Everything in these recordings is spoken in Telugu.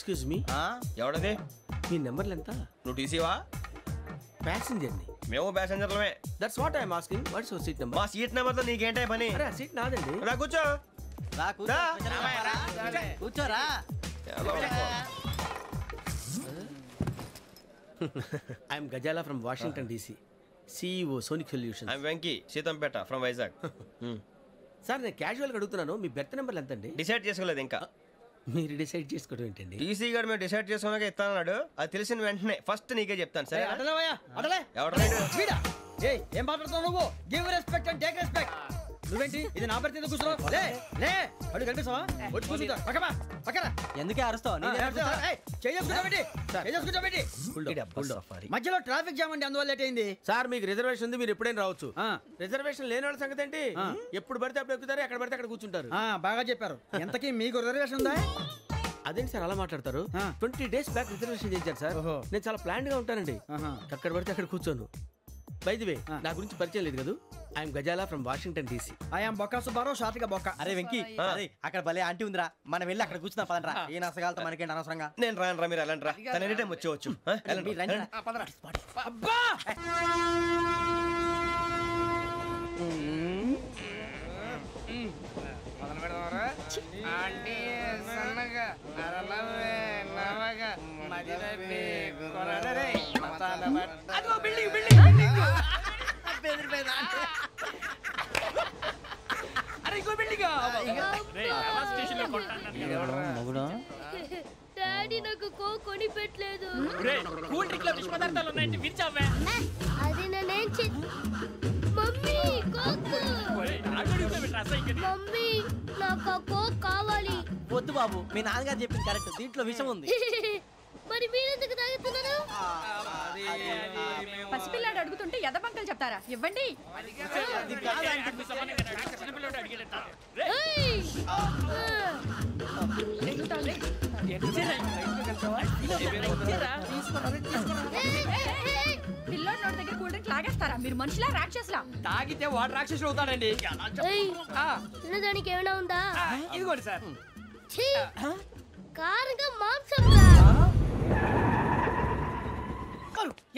Excuse me. ఎవడది? మీ నెంబర్లు ఎంత? నువ్వు టీసీవా? ప్యాసింజర్ ని. మేము ప్యాసింజర్లమే. That's what I'm asking. What's your seat number? మా సీట్ నెంబర్ తో నీకేంటే పని? అరే ఆ సీట్ నాదండి. రా కూర్చో. కూర్చోరా. I'm Gazala from Washington DC, CEO Sonic Solutions. I'm Venky, Seethampeta from Vizag. Sir నేను క్యాజువల్గా అడుగుతున్నాను, మీ బెర్త్ నెంబర్లు ఎంత అండి? డిసైడ్ చేసుకోలేదు ఇంకా. మీరు డిసైడ్ చేసుకోవడం ఏంటండి? టీసీ గారు మేము డిసైడ్ చేసుకున్నాక ఇస్తానన్నాడు. అది తెలిసిన వెంటనే ఫస్ట్ నీకే చెప్తాను. సరే ఏం మాట్లాడుతున్నావు నువ్వు? Give respect and take respect. నువ్వేంటి ఇది నా పరిస్థితి కూర్చున్నావు? లే లే అడుగు కనిపిస్తావా? వచ్చి కూర్చుంటా. పక్కరా. ఎందుకే అరుస్తావు? మధ్యలో ట్రాఫిక్ జామ్ అండి, అందువల్ల లేట్ అయింది. సార్ మీకు రిజర్వేషన్ ఉంది, మీరు ఎప్పుడైనా రావచ్చు. రిజర్వేషన్ లేని వాళ్ళ సంగతి ఏంటి? ఎప్పుడు పడితే అప్పుడు ఎక్కుతారు, ఎక్కడ పడితే అక్కడ కూర్చుంటారు. బాగా చెప్పారు. ఎంతకీ మీకు రిజర్వేషన్ ఉందా? అదేంటి సార్ అలా మాట్లాడతారు? 20 days బ్యాక్ రిజర్వేషన్ చేశారు సార్. నేను చాలా ప్లాన్డ్ గా ఉంటానండి. అక్కడ పడితే అక్కడ కూర్చోను. బై ది వే, నా గురించి పరిచయం లేదు కదా. I'm Gazala from Washington DC. I'm Bokka Subbarao, షార్ట్గా బొక్క. అరే వెంకీ, అక్కడ భలే ఆంటీ ఉందిరా, మనం వెళ్ళి అక్కడ కూర్చున్నా పదరా. ఏ నసగాలతో మనకేంటి అనవసరంగా. నేను రాను రా, మీరు వెళ్ళండి రా. తన ఎనీ టైం వచ్చేవచ్చు. డాడీ నాకు కోక్ కొని పెట్టలేదు. అది నేనేం మమ్మీ కోక్. మమ్మీ నాకు కోక్ కావాలి. వద్దు బాబు, మీ నాన్నగారు చెప్పింది కరెక్ట్, దీంట్లో విషయం ఉంది. మరి మీరెందుకు తాగుతున్నారు? పసిపిల్లాడు అడుగుతుంటే ఎదబంకలు చెప్తారా? ఇవ్వండి. పిల్లోడి నోటి దగ్గర కూల్ డ్రింక్ లాగేస్తారా? మీరు మనుషులా రాక్షసులా? తాగితే వాడు రాక్షసులు అవుతాడండి. తినడానికి ఏమైనా ఉందా? ఇదిగోండి సార్. కారంగా మాంసం.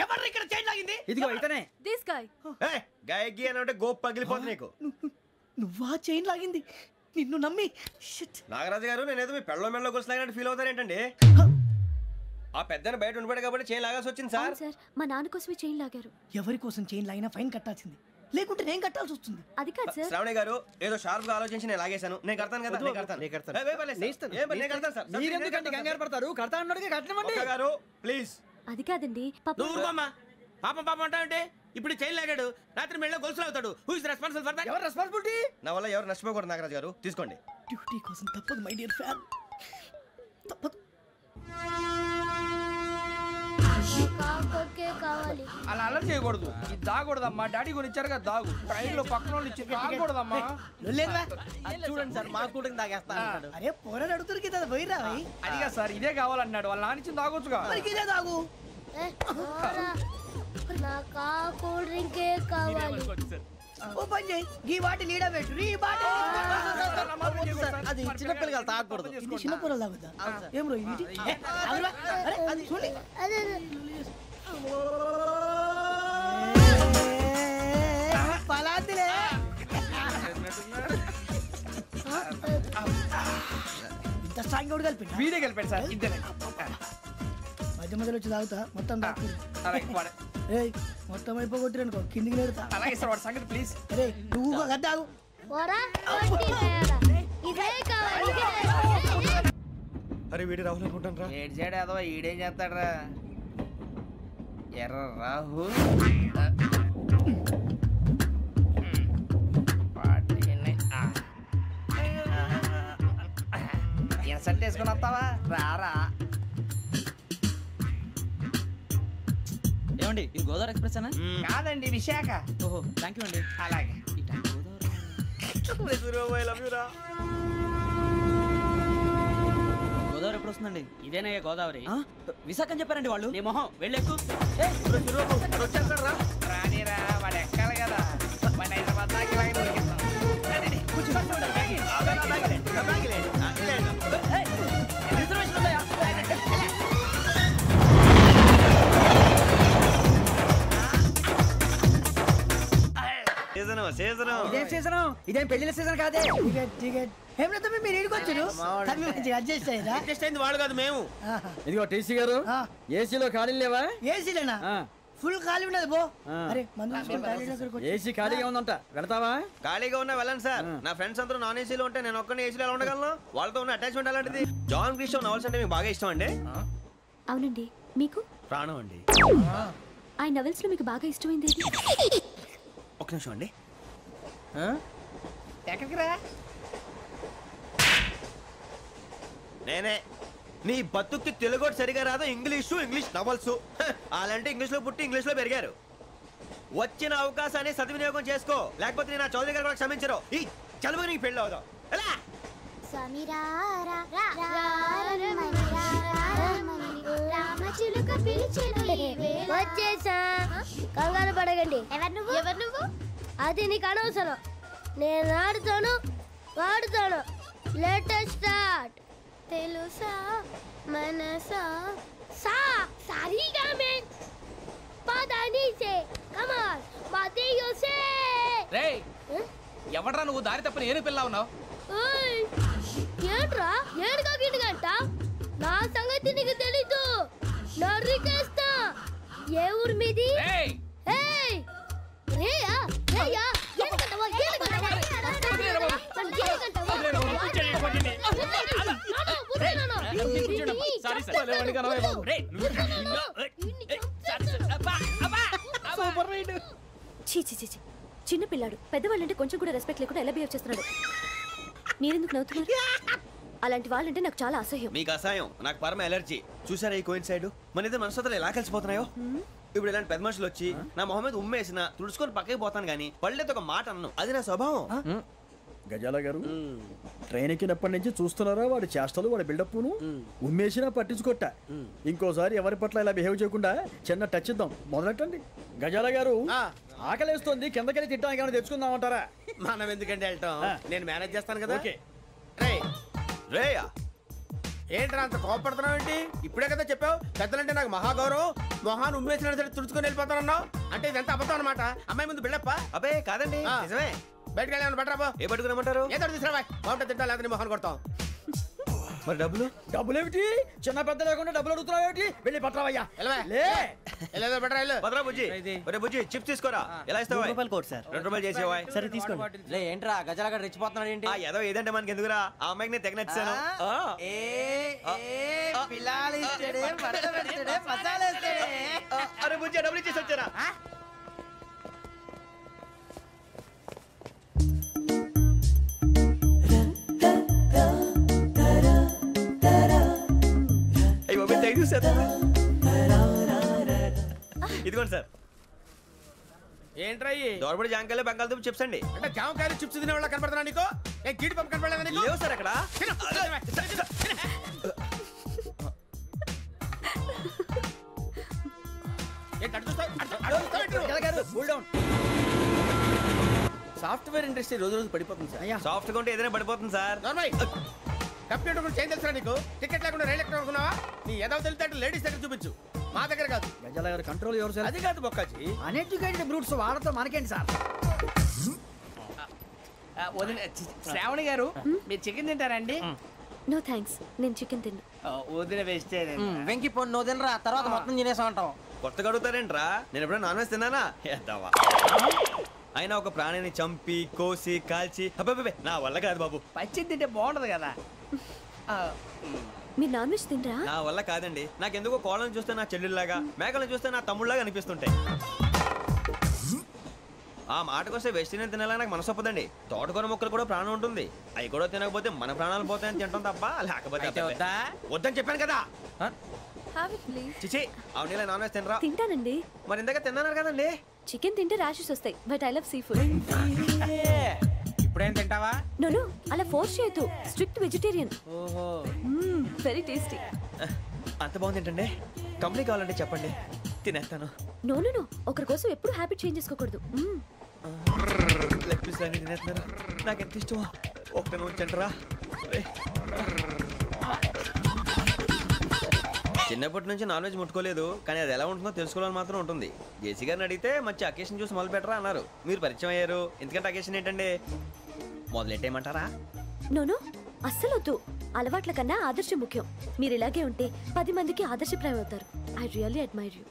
ఎవరు ఇక్కడ చైన్ లాగింది? ఇదిగో ఇతనే. This guy. గాయకి అని అంటే గోప్ పగిలిపోతుంది నీకు. నువ్వా చైన్ లాగింది? నిన్ను నమ్మి. నాగరాజు గారు, నేనేదో మీ పెళ్ళ మెళ్ళలో గురిసిలాగినట్టు ఫీల్ అవుతారేంటండి? ఆ పెద్దని బయట ఉండిపోయాడు కాబట్టి చైన్ లాగాల్సి వచ్చింది సార్. సార్ మా నాన్న కోసమే చైన్ లాగారు. ఎవరి కోసం చైన్ లాగినా ఫైన్ కట్టాల్సింది, లేకుంటే నేను కట్టాల్సి వస్తుంది. అది కాదు సార్. శ్రావణి గారు ఏదో షార్ప్ గా ఆలోచించి నేను లాగేశాను. నేను కడతాను కదా. కంగారు పడతారు. కడతా అన్నాడుగా కట్టమండి గారు ప్లీజ్. అది కాదండి. పాపం పాపం అంటావంటే ఇప్పుడు చైన్ లాగాడు, రాత్రి మెళ్ళ గొలుసులు అవుతాడు. Who is responsible for that? ఎవరు రెస్పాన్సిబిలిటీ? నా వల్ల ఎవరు నష్టపోకూడదు నాగరాజు గారు, తీసుకోండి. డ్యూటీ కోసం తప్పదు మై డియర్ ఫ్యాన్, తప్పదు. కావాలి. అలా అలర్ట్ చేయకూడదు. ఇది దాగకూడదమ్మా. డాడీ కొని ఇచ్చారు కదా దాగు. ట్రైన్ లో పక్కన వాళ్ళు ఇచ్చి దాగకూడదమ్మా. చూడండి సార్, మా కూడా తాగేస్తా. అరే పోరాడు అడుగుతారు కదా, పోయిరా. అదిగా సార్, ఇదే కావాలన్నాడు. వాళ్ళ నాన్న ఇచ్చింది తాగొచ్చుగా. ఇదే తాగు. నాకు కూల్ డ్రింకే కావాలి. ఓ పని చేయి, ఈ బాటిల్ లీడ పెట్టు. ఈ బాటిల్ అది చిన్నపిల్లలు తాగకూడదు. ఇది చిన్నపిల్లలు తాగుతా. ఏం రో ఇది? అరే అది చూడండి. పలాతిలే. ఇంత స్ట్రాంగ్ కూడా కలిపి వీడే కలిపాడు సార్. ఇద్దరే మధ్య మధ్యలో వచ్చి తాగుతా. మొత్తం మొత్తం అయిపోగొట్టి అనుకో, కిందికి నేడుతా. అలాగే సార్, వాడి సంగతి ప్లీజ్. అరే నువ్వు గద్దాగు. అరే వీడి రాహుల్ అనుకుంటాను రా. ఏడు చేయడం ఏదో ఈడేం చేస్తాడరా. ఎర్ర రాహు ఇన్సెంట్ వేసుకుని వస్తావా? రారా. ఏమండి ఇది గోదావరి ఎక్స్ప్రెస్ అనా? కాదండి, విశాఖ. ఓహో థ్యాంక్ యూ అండి. అలాగే. గోదావరి ఎప్పుడు వస్తుందండి? ఇదేనయ్య గోదావరి. విశాఖ అని చెప్పారండి వాళ్ళు. నీ మొహం వెళ్ళెక్కు. రానిరా, వాడు ఎక్కాలి కదా. మన హైదరాబాద్ దాకా ఇలాగే దొరికిస్తాం. రిజర్వేషన్ ఉన్నాయా? సీజన్. ఇదేం సీజన్? ఇదేం పెళ్లిన సీజన్ కాదే. టికెట్ హేమలత మీరు ఇడికి వచ్చారు. అడ్జస్ట్ అయ్యారా? అడ్జస్ట్ అయింది వాళ్ళు కాదు మేము. ఇదిగో టీసీ గారు, ఏసీలో ఖాళీ లేవా? ఏసీలేనా? ఫుల్ ఖాళీ ఉండదు బో. అరే ఏసీ ఖాళీగా ఉందంట, వెళతావా? ఖాళీగా ఉన్నా వెళ్ళండి సార్. నా ఫ్రెండ్స్ అందరూ నాన్ ఏసీలో ఉంటే నేను ఒక్కనే ఏసీలో ఎలా ఉండగలను? వాళ్ళతో ఉన్న అటాచ్మెంట్ అలాంటిది. జాన్ గ్రీషో నవల్స్ అంటే మీకు బాగా ఇష్టం అండి? అవునండి. మీకు? ప్రాణం అండి. ఆ నవెల్స్ లో మీకు బాగా ఇష్టమైంది? ఒక్క నిమిషం అండి. ఎక్కడికి రా? నేనే. నీ బతుక్కి తెలుగు సరిగా రాదు, ఇంగ్లీష్ నవల్స్. అలాంటి ఇంగ్లీష్ లో పుట్టి ఇంగ్లీష్ లో పెరిగారు. వచ్చిన అవకాశాన్ని సద్వినియోగం చేసుకో, లేకపోతే నేను ఆ చౌదరి గారు కూడా క్షమించరు. ఈ చదువు నీకు పెళ్ళి అవుదాం. వచ్చేసా, కంగారు పడగండి. ఎవరు నువ్వు? అది నీకు అనవసరం. నేను ఆడుతాను, వాడుతాను. Latest start. తెలుసా మనసా సా సారీగా మే పదాని సే కమాల్ బాతియో సే. రేయ్, ఎవడ్రా నువ్వు? దారి తప్పని ఏను పిల్ల ఉన్నావు? ఓయ్, ఏంట్రా ఏడుగా గిడుగంట? నా సంగతి నీకు తెలీదు. నరికేస్తా. ఏ ఊరు మీది? రేయ్, ఏయ్ రేయా రేయా ఏడుగంటవా ఏడుగంటవా చిన్న పిల్లాడు. పెద్దవాళ్ళంటే కొంచెం కూడా రెస్పెక్ట్ లేకుండా ఎలా బిహేవ్ చేస్తున్నాడు. మీరెందుకు నవ్వుతున్నారు? అలాంటి వాళ్ళంటే నాకు చాలా అసహ్యం. మీకు అసహ్యం, నాకు పరమ ఎలర్జీ. చూసారా ఈ కోయిన్సైడ్? మన ఇద్దరు మనసుతో ఎలా కలిసిపోతున్నాయో. ఇప్పుడు ఇలాంటి పెద్ద మనుషులు వచ్చి నా మొహం మీద ఉమ్మేసిన తుడుచుకొని పక్కకి పోతాను కానీ పళ్ళేతో ఒక మాట అన్ను. అది నా స్వభావం. గజాల గారు, ట్రైన్ ఎక్కినప్పటి నుంచి చూస్తున్నారా వాడి చేష్టలు, వాడి బిల్డప్ను? ఉమ్మేసినా పట్టించుకోట. ఇంకోసారి ఎవరి పట్ల ఇలా బిహేవ్ చేయకుండా చిన్న టచ్ ఇద్దాం. మొదలెట్టండి. గజాల గారు, ఆకలేస్తుంది, కిందకెళ్ళి తిట్టడానికి ఏమైనా తెచ్చుకుందామంటారా? మనం ఎందుకంటే వెళ్తాం, నేను మేనేజ్ చేస్తాను కదా. రేయా, ఏంట్రా అంత కోపడుతున్నావు ఏంటి? ఇప్పుడే కదా చెప్పావు పెద్దలంటే నాకు మహాగౌరవం, మొహాన్ని ఉమ్మేసిన సరే తుడుచుకొని వెళ్ళిపోతానన్నావు. అంటే ఇదంతా అబద్ధం అనమాట. అమ్మాయి ముందు బిల్డప్ప? అబ్బే కాదండి, నిజమే. బయటకు వెళ్ళాను బట్రాబో. ఏ పట్టుకురమ్మంటారు? ఏదో తీసుకురావా, బాగుంటుంది తింటా, లేదని మొహాన్ని కొడతాం. మరి డబ్బులు? డబ్బులు ఏమిటి? చిన్న పెద్ద లేకుండా డబ్బులు అడుగుతున్నావు ఏమిటి? వెళ్ళి పట్టరావయ్యా. బట్రా వెళ్ళు. భద్రా బుజ్జి, ఒరే బుజ్జి చిప్స్ తీసుకోరా. ఎలా ఇస్తావా? Court sir. 2 రూపాయలు చేసేవా? సరే తీసుకోండి. ఏంట్రా గజాల గడ రెచ్చిపోతున్నాడు ఏంటి? ఏదో ఏదంటే మనకి ఎందుకురా, ఆ అమ్మాయికి నేను తెగ నచ్చాను. అరే బుజ్జి, డబ్బులు ఇచ్చేసి వచ్చారా? ఇదిగోండి సార్. ఏంట్రా దోరబడి జాంకాయలు బంగాళదుంప చిప్స్ అండి. అంటే జామకాయలు చిప్స్ తినే వాళ్ళ కనపడుతున్నా నీకు? ఏ గీడి పంప కనపడలేదా నీకు? లేవు సార్ అక్కడ. సాఫ్ట్వేర్ ఇండస్ట్రీ రోజు రోజు పడిపోతుంది సార్. సాఫ్ట్ గా ఉంటే ఏదైనా పడిపోతుంది సార్. కంప్యూటర్ గురించి ఏం తెలుసా నీకు? టికెట్ లేకుండా రైలు ఎక్కడ అనుకున్నావా? నీ ఏదో తెలితే లేడీస్ దగ్గర చూపించు, మా దగ్గర కాదు. గజాల గారు కంట్రోల్ ఎవరు సార్? అది కాదు బొక్కాజీ. అన్ఎడ్యుకేటెడ్ బ్రూట్స్ వాడతాం మనకేంటి సార్? శ్రావణి గారు, మీరు చికెన్ తింటారండి? నో థ్యాంక్స్, నేను చికెన్ తిన్నా. వదిన వేస్తే వెంకి పొన్ను నువ్వు తినరా, తర్వాత మొత్తం తినేసా ఉంటాం. కొత్తగా అడుగుతారేంట్రా? నేను ఎప్పుడైనా నాన్ వెజ్ తిన్నానా? ఎద్దావా. అయినా ఒక ప్రాణిని చంపి కోసి కాల్చి అబ్బే నా వల్ల కాదు బాబు. పచ్చి తింటే బాగుంటది కదా. మీరు నాన్ వెజ్ తినరా? నా వల్ల కాదండి. నాకెందుకో కోళ్ళని చూస్తే నా చెల్లెళ్ళలాగా, మేకలను చూస్తే నా తమ్ముళ్ళలాగా అనిపిస్తుంటాయి. ఆ మాటకొస్తే వెస్టిరియన్ తినాలని నాకు మనసు ఒప్పదండి. తోటకూర మొక్కలు కూడా ప్రాణం ఉంటుంది. అవి కూడా తినకపోతే మన ప్రాణాలు పోతాయని తింటాం తప్ప, లేకపోతే వద్దని చెప్పాను కదా. చిచి, అవునీ నాన్ వెజ్ తినరా? తింటానండి. మరి ఇందాక తిన్నాను కదండి. చికెన్ తింటే ర్యాషెస్ వస్తాయి, but I love sea food. ఇప్పుడేం తింటావా? నో, అలా ఫోర్స్ చేయొద్దు. Strict vegetarian. ఓహో, వెరీ టేస్టీ. అంత బాగుంది ఏంటండి? కంపెనీ కావాలంటే చెప్పండి, తినేస్తాను. నో, ఒకరి కోసం ఎప్పుడు హ్యాబిట్ చేంజ్ చేసుకోకూడదు. లెగ్ పీస్ అన్ని తినేస్తున్నారు. నాకు ఎంత ఇష్టమో. ఒకటి ఉంచండి రా. చిన్నప్పటి నుంచి నాన్ వెజ్ ముట్టుకోలేదు, కానీ అది ఎలా ఉంటుందో తెలుసుకోవాలని మాత్రం ఉంటుంది. జేసీ గారిని అడిగితే మంచి అకేషన్ చూసి మొదలు పెట్టరా అన్నారు. మీరు పరిచయం అయ్యారు, ఎందుకంటే అకేషన్ ఏంటండి మొదలెట్టేయమంటారా? నోను అస్సలు వద్దు. అలవాట్ల కన్నా ఆదర్శం ముఖ్యం. మీరు ఇలాగే ఉంటే 10 మందికి ఆదర్శప్రాయం అవుతారు. I really admire you.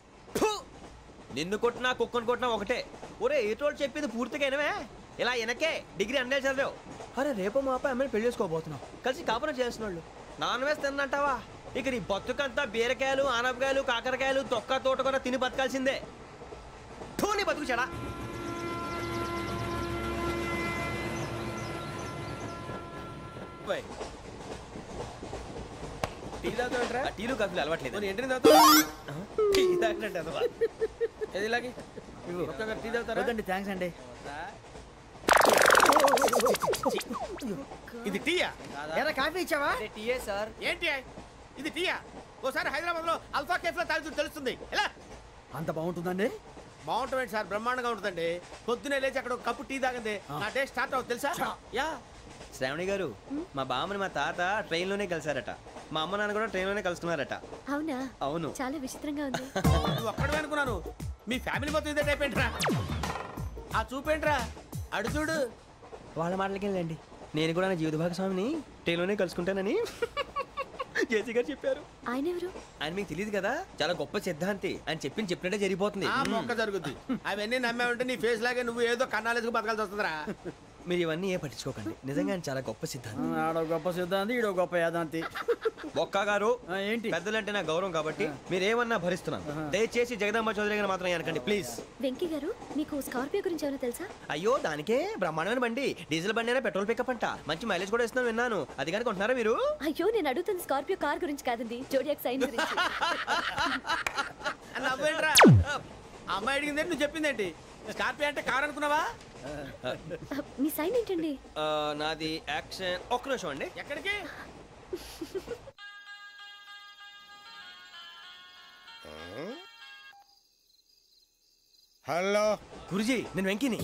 నిన్ను కొట్టినా కుక్కను కొట్టినా ఒకటే. ఒరే ఏటోళ్ళు చెప్పింది పూర్తిగా వినవే. ఇలా వెనకే డిగ్రీ అన్నే చదివావు. అరే రేపు మా అబ్బాయి అమ్మాయిని పెళ్లి చేసుకోబోతున్నావు, కలిసి కాపురం చేస్తున్నాళ్ళు. నాన్ వేసి తిన్నంటావా? ఇక నీ బతుకంతా బీరకాయలు, ఆనపకాయలు, కాకరకాయలు, తొక్క తోట కూడా తిని బతకాల్సిందే. నీ బతుకు చెడా. టీ తాగుతావేంట్రా? టీలు కాఫీలు అలవాట్లేదు. ఏంటి తాగుతావు? టీ తాగినట్టు అదవా. ఏది ఇలాగే టీ తాగుతారా? థ్యాంక్స్ అండి. ఇది టీయా? ఎరా కాఫీ ఇచ్చావా? టీయే సార్. ఏంటి ఇది టీయా? ఓసారి హైదరాబాద్ లో అల్ఫా కేఫ్ లో తాగుతూ తెలుస్తుంది. ఎలా అంత బాగుంటుందండి? బాగుంటుంది సార్, బ్రహ్మాండంగా ఉంటుందండి. పొద్దునే లేచి అక్కడ ఒక కప్పు టీ తాగింది నా డే స్టార్ట్ అవుతుంది తెలుసా? యా శ్రావణి గారు, మా బామ్మని మా తాత ట్రైన్ లోనే కలిసారట. మా అమ్మ నాన్న కూడా ట్రైన్ లోనే కలుసుకున్నారట. అవునా? అవును. చాలా విచిత్రంగా ఉంది. నువ్వు ఒక్కడే అనుకున్నాను, మీ ఫ్యామిలీ మొత్తం ఇదే టైప్ ఏంట్రా? ఆ చూపేంట్రా అడు చూడు. వాళ్ళ మాటలకి వెళ్ళండి. నేను కూడా నా జీవిత భాగస్వామిని ట్రైన్ లోనే కలుసుకుంటానని జేసీ గారు చెప్పారు. ఆయన ఎవరు? ఆయన మీకు తెలియదు కదా, చాలా గొప్ప సిద్ధాంతి అని చెప్పినట్టే జరిగిపోతుంది. ఆ మొక్క జరుగుద్ది. అవన్నీ నమ్మే ఉంటే నీ ఫేస్ లాగే నువ్వు ఏదో కన్నాలేసుకు బతకాల్సి వస్తుందిరా. మీరు ఇవన్నీ ఏ పట్టించుకోకండి, నిజంగా ఆయన చాలా గొప్ప సిద్ధాంతి. ఆడో గొప్ప సిద్ధాంతి, ఈడో గొప్ప యాదాంతి. ఒక్క గారు ఏంటి? పెద్దలంటే నా గౌరవం కాబట్టి మీరేమన్నా భరిస్తున్నాను. దయచేసి జగదాంబ చౌదరి గారు మాత్రం అనకండి ప్లీజ్. వెంకీ గారు, మీకు స్కార్పియో గురించి ఏమైనా తెలుసా? అయ్యో దానికే బ్రహ్మాండమైన బండి, డీజిల్ బండి అయినా పెట్రోల్ పికప్ అంట, మంచి మైలేజ్ కూడా ఇస్తున్నాను విన్నాను. అది కానీ కొంటున్నారా మీరు? అయ్యో నేను అడుగుతుంది స్కార్పియో కార్ గురించి కాదండి, జోడియాక్ సైన్ గురించి. నవ్వేంట్రా? అమ్మాయి అడిగింది నువ్వు చెప్పిందేంటి? స్కార్పియో అంటే కార్ అనుకున్నావా? మీ సైన్ ఏంటండి? నాది యాక్షన్. ఒక్క నిమిషం అండి. ఎక్కడికి? హలో గురుజీ, నేను వెంకిని.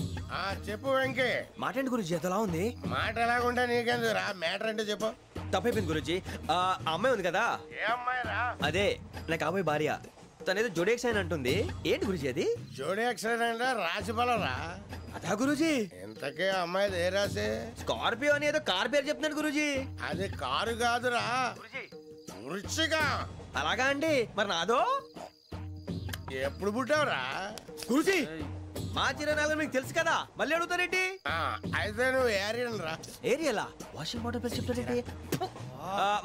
చెప్పు వెంకీ. మాట్లాడండి గురుజీ, ఎంతలా ఉంది? మాట ఎలాగుంటా నీకెందుకు రా, మ్యాటర్ అంటే చెప్పు. తప్పైపోయింది గురుజీ. ఆ అమ్మాయి ఉంది కదా, ఏ అమ్మాయి రా? అదే నా కాబోయే భార్య. తనేదో జోడేక్స్ అని అంటుంది. ఏంటి గురుజీ అది? జోడి యాక్సిడెంట్ రాసి బలరా? అదా గురుజీ. ఇంతకే అమ్మాయి ఏ రాసి? స్కార్పియో అని ఏదో కార్ పేరు చెప్తున్నాడు గురుజీ. అది కారు కాదురా, వృచ్చిక. అలాగా అండి, మరి నాదో? ఎప్పుడు పుట్టావురా? గురుజీ మా చిరనాలు మీకు తెలుసు కదా, మళ్ళీ అడుగుతారేంటి? అయితే నువ్వు ఏరియన్ రా. ఏరియలా? వాషింగ్ వాటర్ పేరు చెప్తారేంటి?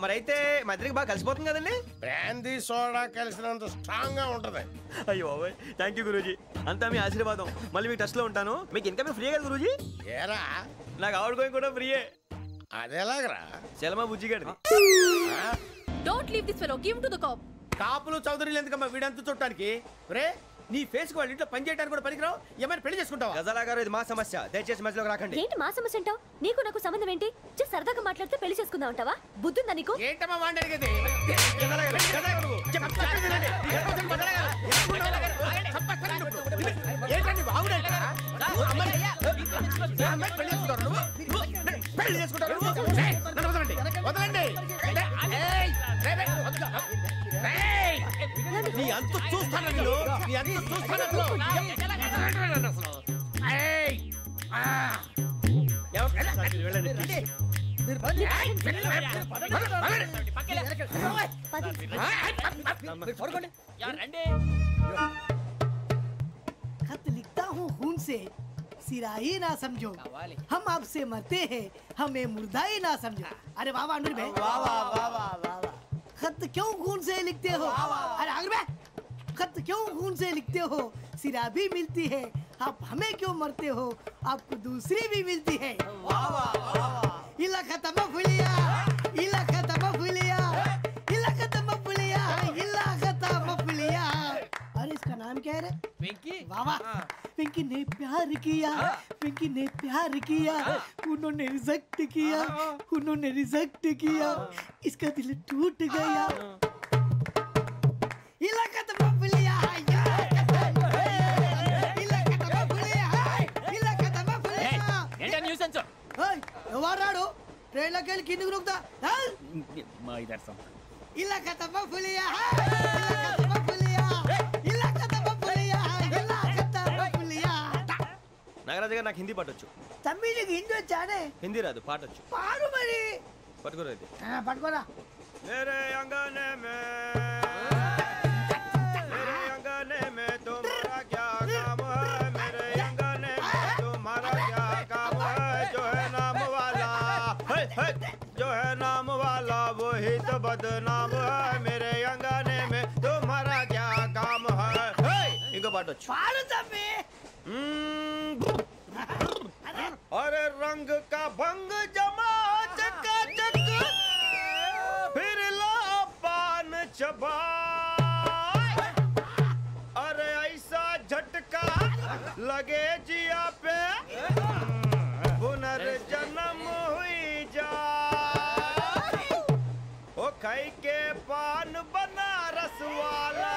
మరైతే మా ఇద్దరికి బాగా కలిసిపోతుంది కదండి. బ్రాందీ సోడా కలిసినంత స్ట్రాంగ్ గా ఉంటది. అయ్యో థ్యాంక్ యూ గురూజీ, అంతా మీ ఆశీర్వాదం. మళ్ళీ మీకు టచ్ లో ఉంటాను. మీకు ఇన్కమ్ ఫ్రీ కదా గురూజీ? ఏరా? నాకు ఆవిడ గోయింగ్ కూడా ఫ్రీయే. అదేలాగరా? చలమా బుజ్జి గారిది. Don't leave this fellow, give to the cop. కాపులు చౌదరిలు ఎందుకమ్మా వీడంతా చూడటానికి? రే నీ ఫేస్ కు వాళ్ళ ఇంట్లో పని చేయడానికి కూడా పనికిరావు. ఏమైనా పెళ్లి చేసుకుంటావా? గజాలా గారు, ఇది మా సమస్య, దయచేసి మధ్యలోకి రాకండి. ఏంటి మా సమస్య అంటావు? నీకు నాకు సంబంధం ఏంటి? జస్ట్ సరదాగా మాట్లాడితే పెళ్లి చేసుకుందాం అంటావా? బుద్ధుందా నీకు? ఏంటమ్మా వాడిని అడిగేది? ఏంటండి బాగుండేట? పెళ్లి చేసుకుంటారు నువ్వు? నన్ను వదలండి, వదలండి. నీ అంత చూస్తాను, నీ అంత చూస్తాను. खत लिखता हूँ खून से, सिरा ही ना समझो, हम आपसे मरते हैं, हमें मुर्दा ही ना समझो। अरे वाह वाह अनुर भाई, वाह वाह वाह वाह वाह। खत क्यों खून से लिखते हो? अरे अनुर भाई, खत क्यों खून से लिखते हो? सिरा भी मिलती है, आप हमें क्यों मरते हो? आपको दूसरी भी मिलती है। वाह वाह वाह। इला खत्म फुलिया, इला खत्म फुलिया, इला खत्म फुलिया, इला खत्म फुलिया। अरे इसका नाम क्या है रे? వెంకీ. वाह वाह। पिंकी ने प्यार किया, पिंकी ने प्यार किया, उन्होंने रिजेक्ट किया, उन्होंने रिजेक्ट किया, इसका दिल टूट गया। इलाका तो बबलिया, इलाका तो बबलिया, इलाका तो बबलिया। ఏంటా న్యూసెన్స్? ఓయ్ ఎవరాడు? ట్రైన్ లోకి వెళ్ళి కిందికి నొక్కుతా. మా ఇదర్సం ఇలా కథమ్మ పులియా ఇలా కథమ్మ పులియా ఇలా కథమ్మ పులియా ఇలా కథమ్మ పులియా. నాగరాజు గారు నాకు హిందీ పాటొచ్చు. తమ్మి నీకు హిందీ వచ్చానే? హిందీ రాదు, పాటొచ్చు. పాడు మరి. పట్టుకోరైతే పట్టుకోరా. मेरे अंगने में तुम्हारा क्या काम है? मेरे अंगने में तुम्हारा क्या काम है? जो है नाम वाला जो है नाम वाला वही तो बदनाम है. मेरे अंगने में तुम्हारा क्या काम है? इनको बाटो पाड़ो तम्मी. अरे रंग का भंग जमा चकाचक फिर ला पान चबा. अरे ऐसा झटका लगे जिया पे पुनर्जन्म हुई जा. ओ खाई के पान बनारस वाला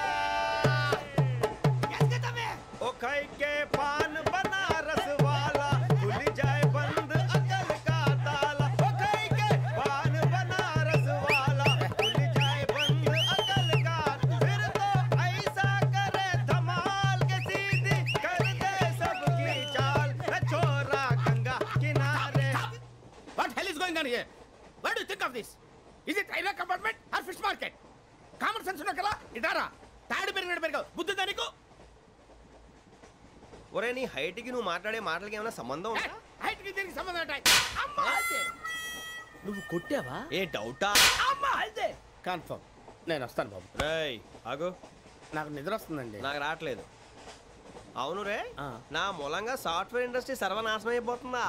ओ खाई के पान बनारस वाला खुल जाए बंद अकल का ताला. ओ खाई के पान बनारस वाला खुल जाए बंद अकल का. फिर तो ऐसा करे धमाल के सीधी कर दे सबकी चाल. छोरा गंगा किनारे. What hell is going on here? What do you think of this? Is it railway compartment or fish market? Common sense ఉన్న కదా ఇటారా. తాడు పెరిగావు బుద్ధి దానికి. ఒరే నీ హైట్ కి నువ్వు మాట్లాడే మాటలకి ఏమైనా సంబంధం ఉందా? హైట్ కి దీనికి సంబంధం ఉంటాయి. అమ్మా అదే. నువ్వు కొట్టావా? ఏ డౌటా? అమ్మా అదే. కన్ఫర్మ్. నేను వస్తాను బాబు. రేయ్ ఆగు. నాకు నిద్ర వస్తుందండి. నాకు రావట్లేదు. అవును రే, నా మూలంగా సాఫ్ట్వేర్ ఇండస్ట్రీ సర్వనాశనం అయిపోతుందా?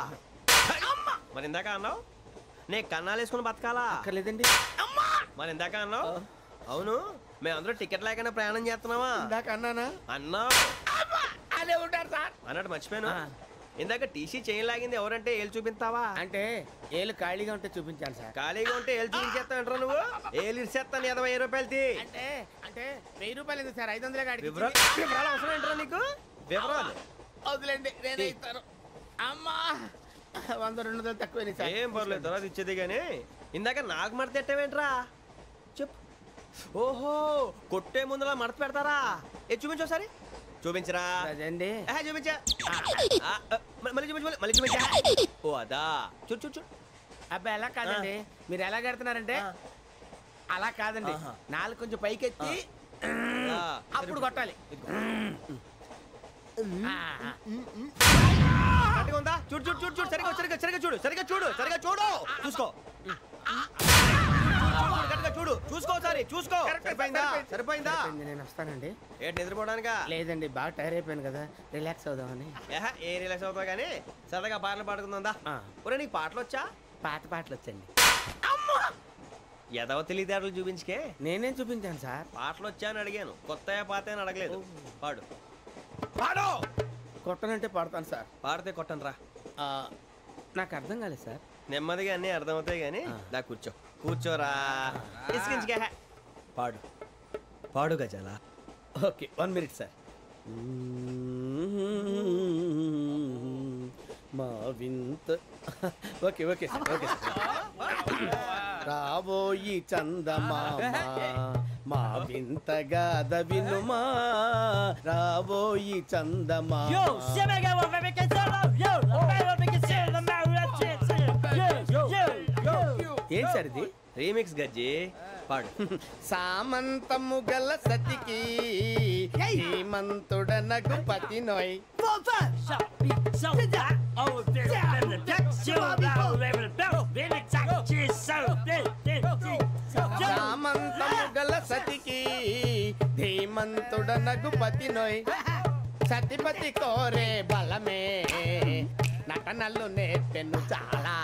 మరి ఇందాక అన్నావు నే కన్నాలు వేసుకుని బతకాలా? అక్కర్లేదండి. మరి ఇందాక అన్నావు అవును మేమందరూ టికెట్ లేకుండా ప్రయాణం చేస్తున్నావా? ఇందాక అన్నానా? అన్నావు. అదే ఉంటారు సార్. అన్నట్టు మర్చిపోయాను. ఇందాక టీసీ చైన్ లాగింది ఎవరంటే ఏళ్ళు చూపిస్తావా? అంటే ఏళ్ళు ఖాళీగా ఉంటే చూపించాలి సార్. ఖాళీగా ఉంటే ఏళ్ళు చూపించేస్తావు నువ్వు. ఏళ్ళు ఇచ్చేస్తాను 20 రూపాయలు తీ. అంటే అంటే 1000 రూపాయలు ఎందుకు సార్? 500 గాడికి. వివరాలు అవసరం ఏంటరా నీకు? వివరాలు వదిలేండి నేనే ఇస్తాను. అమ్మా 100-200 తక్కువ సార్. ఏం పర్లేదు తర్వాత ఇచ్చేది కానీ ఇందాక నాకు మడత పెట్టావేంట్రా? చెప్పు. ఓహో కొట్టే ముందులా మడత పెడతారా? ఏ చూపించు ఒకసారి. చూపించరా? అదండి చూపించా. మళ్ళీ చూపించు మళ్ళీ చూపించా. ఓ అదా చూడు చూడు చూడు. అబ్బాయి ఎలా కాదండి, మీరు ఎలా కడుతున్నారంటే అలా కాదండి. నాలుగు కొంచెం పైకెత్తి అప్పుడు కొట్టాలి. ఉందా? చూడు చూడు చూడు చూడు. సరిగా సరిగా సరిగా చూడు సరిగా చూడు సరిగా చూడు. చూసుకో చూడు చూసుకో సారి చూసుకో. సరిపోయిందా? సరిపోయిందా? నేను వస్తానండి. ఏంటి నిద్రపోవడానికా? లేదండి బాగా టైర్ అయిపోయాను కదా, రిలాక్స్ అవుదామని. ఏ రిలాక్స్ అవుతావు కానీ సరదాగా పాటలు పాడుకుందా? ఒరే నీకు పాటలు వచ్చా? పాత పాటలు వచ్చండి. ఎదవ తెలివితేటలు చూపించుకే. నేనేం చూపించాను సార్? పాటలు వచ్చా అని అడిగాను, కొత్త పాత అని అడగలేదు. పాడు పాడు. కొట్టనంటే పాడతాను సార్. పాడితే కొట్టను రా. నాకు అర్థం కాలేదు సార్. నెమ్మదిగా అన్నీ అర్థమవుతాయి కానీ దా కూర్చో. కూర్చోరా. ఇసుకించుకే. పాడు పాడు గజాల. Okay 1 minute sir. మా వింత. Okay okay sir okay sir. రాబోయి చందమామ మా వింత గాథ వినుమా. రాబోయి చందమామ. ఏంటి సార్ ఇది? రీమిక్స్ గజ్జి. పాడు. సామంతము గల సతికి హేమంతుడనగు పతి నోయ్. సామంతము గల సతికి ధీమంతుడనగు పతి నోయ్. సతిపతి కోరే బలమే నటనలు నేర్పెను చాలా.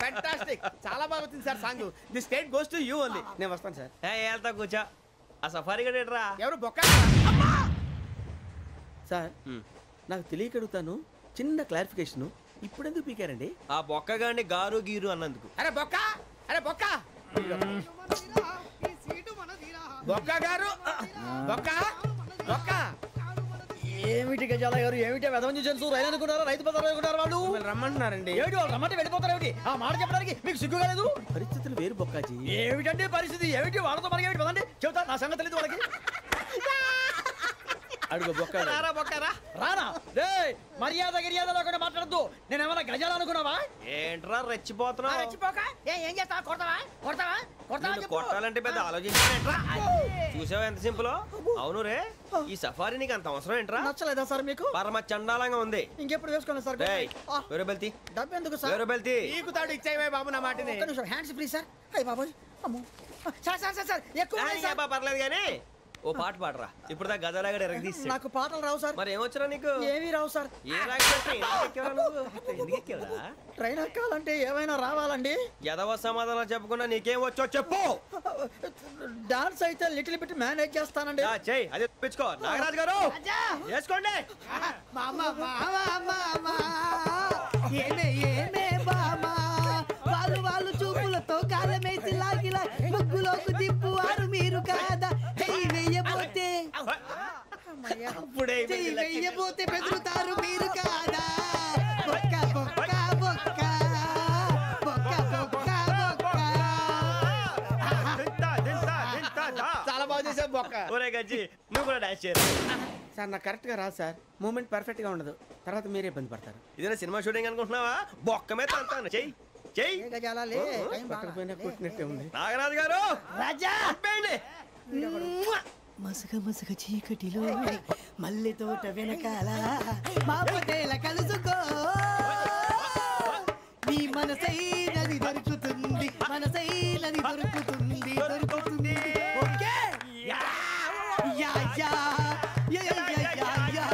ఫ్యాంటాస్టిక్. చాలా బాగా వచ్చింది sir song. The state goes to you only. నేను వస్తాను సార్. వెళ్తా కూర్చో. ఆ సఫారీ గడేట్రా. ఎవరు బొక్క సార్? నాకు తెలియక అడుగుతాను, చిన్న క్లారిఫికేషన్. ఇప్పుడు ఎందుకు పీకారండి? ఆ బొక్కగాండి గారు గీరు అన్నందుకు. అరే బొక్క, అరే బొక్క, బొక్క గారు, బొక్క బొక్క ఏమిటి గజాల గారు ఏమిటి వెదవని తెలుసు రైలు అనుకున్నారా రైతు బజార్ అనుకున్నారు వాళ్ళు రమ్మంటున్నారండి. ఏమిటి వాళ్ళు రమ్మంటే వెళ్ళిపోతారు ఏమిటి ఆ మాట చెప్పడానికి మీకు సిగ్గు కాలేదు పరిస్థితులు వేరు బొక్కాజీ. ఏమిటండి పరిస్థితి ఏమిటి వాళ్ళతో మనకి ఏమిటి పదండి చెబుతా నా సంగతి తెలియదు వాళ్ళకి అడుగు బొక్క రారా బొక్కరా. రానా రే మర్యాద గిర్యాద లేకుండా మాట్లాడద్దు నేను ఏమన్నా గజాలు అనుకున్నావా ఏంట్రా రెచ్చిపోతున్నావు? రెచ్చిపోక ఏం చేస్తావా? కొడతావా కొడతావా కొడతావా నిన్ను కొట్టాలంటే పెద్ద ఆలోచించానేంట్రా? చూసావా ఎంత సింపుల్? అవును రే, ఈ సఫారీ నీకు అంత అవసరం ఏంట్రా? నచ్చలేదా సార్ మీకు పరమ చండాలంగా ఉంది. ఇంకెప్పుడు వేసుకోండి సార్ డేయ్, వేరే బెల్తి డబ్బు ఎందుకు సార్ వేరే బెల్తి. నీకు తాడు ఇచ్చేవే బాబు నా మాటని. ఒక్క నిమిషం హ్యాండ్స్ ఫ్రీ సార్ అయ్యి బాబోయ్ అమ్మో సార్ సార్ సార్ సార్ ఎక్కువ ఉన్నాయి సార్. పర్లేదు కానీ ఓ పాట పాడరా. ఇప్పుడు దా గదలాగడ ఎరగదీసి. నాకు పాటలు రావు సార్ మరి ఏమొచ్చరా నీకు? ఏమీ రావు సార్ ఏ రాకపోతే ఎందుకు ఎక్కేవరా? ట్రైన్ ఎక్కాలంటే ఏమైనా రావాలండి ఎదవ సమాధానం చెప్పకుండా నీకేం వచ్చో చెప్పు. డాన్స్ అయితే లిటిల్ బిట్ మేనేజ్ చేస్తానండి చెయ్యి అదే తెప్పించుకో. నాగరాజు గారు వేసుకోండి. వాళ్ళు చూపులతో కాలమేసి లాగిలా ముగ్గులోకి దిప్పువారు మీరు కాదా చెయ్యి వెయ్యబోతే చెయ్యి వెయ్యబోతే బెదురుతారు మీరు కాదా బొక్క బొక్క బొక్క బొక్క బొక్క బొక్క. చాలా బాగా చేసావు బొక్క. ఒరే గజ్జి నువ్వు కూడా డాన్స్ చేయరు. సార్ నాకు కరెక్ట్ గా రాదు సార్. మూమెంట్ పర్ఫెక్ట్ గా ఉండదు, తర్వాత మీరే ఇబ్బంది పడతారు. ఇదేనా సినిమా షూటింగ్ అనుకుంటున్నావా? బొక్క మీద తంతాను. చెయ్యి చెయ్యి. పక్కన పోయినా కొట్టినట్టే ఉంది. నాగరాజు గారు రాజా చెప్పండి. మసగ మసగ చీకటిలో మల్లె తోట వెనకాల మా పటేల కలుసుకో నీ మనసైనది దొరుకుతుంది మనసైనది దొరుకుతుంది దొరుకుతుంది okay yeah yeah yeah yeah yeah yeah yeah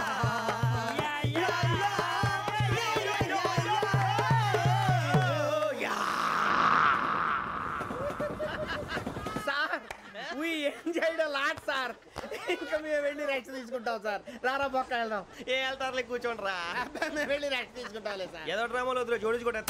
lot sir. ఇంకా మేము వెళ్ళి రెస్ట్ తీసుకుంటాం సార్. రారా బొక్క వెళ్దాం. ఏ వెళ్తారులే కూర్చోండి రా. మేము వెళ్ళి రెస్ట్ తీసుకుంటాంలే సార్. ఏదో డ్రామాలో వద్దు జోడించుకుంటా.